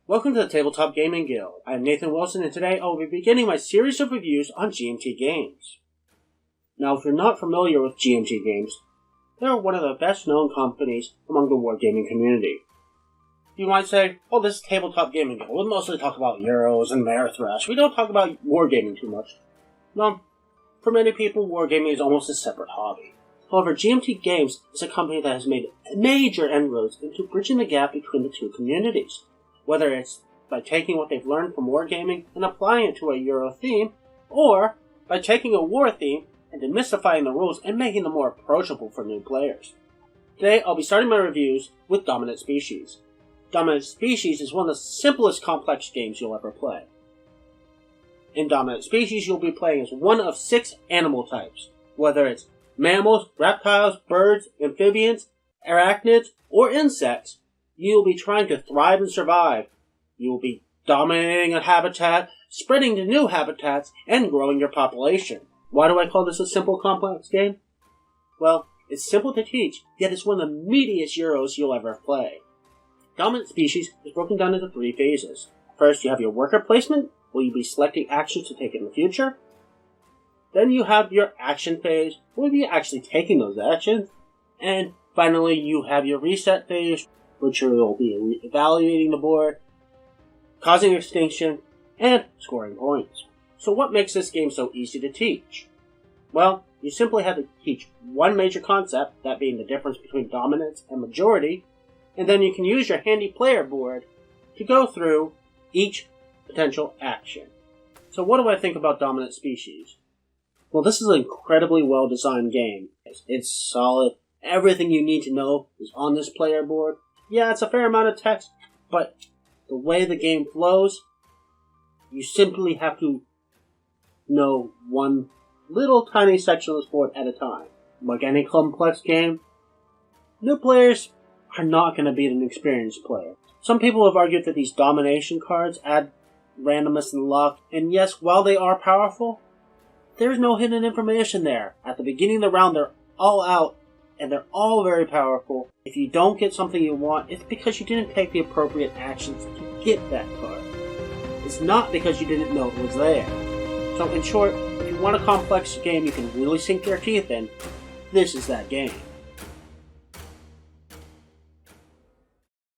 Welcome to the Tabletop Gaming Guild. I am Nathan Wilson, and today I will be beginning my series of reviews on GMT games. Now, if you're not familiar with GMT games, they are one of the best-known companies among the wargaming community. You might say, oh, this is Tabletop Gaming Guild. We mostly talk about Euros and Ameritrash. We don't talk about wargaming too much. No, for many people, wargaming is almost a separate hobby. However, GMT Games is a company that has made major inroads into bridging the gap between the two communities. Whether it's by taking what they've learned from wargaming and applying it to a Euro theme, or by taking a war theme and demystifying the rules and making them more approachable for new players. Today, I'll be starting my reviews with Dominant Species. Dominant Species is one of the simplest complex games you'll ever play. In Dominant Species, you'll be playing as one of 6 animal types, whether it's mammals, reptiles, birds, amphibians, arachnids, or insects. You will be trying to thrive and survive. You will be dominating a habitat, spreading to new habitats, and growing your population. Why do I call this a simple, complex game? Well, it's simple to teach, yet it's one of the meatiest Euros you'll ever play. Dominant Species is broken down into 3 phases. First, you have your worker placement, where you'll be selecting actions to take in the future. Then you have your action phase, where you'll be actually taking those actions. And finally, you have your reset phase, which will be evaluating the board, causing extinction, and scoring points. So what makes this game so easy to teach? Well, you simply have to teach one major concept, that being the difference between dominance and majority, and then you can use your handy player board to go through each potential action. So what do I think about Dominant Species? Well, this is an incredibly well-designed game. It's solid. Everything you need to know is on this player board. Yeah, it's a fair amount of text, but the way the game flows, you simply have to know one little tiny section of this board at a time. Like any complex game, new players are not going to beat an experienced player. Some people have argued that these domination cards add randomness and luck, and yes, while they are powerful, there's no hidden information there. At the beginning of the round, they're all out, and they're all very powerful. If you don't get something you want, it's because you didn't take the appropriate actions to get that card. It's not because you didn't know it was there. So in short, if you want a complex game you can really sink your teeth in, this is that game.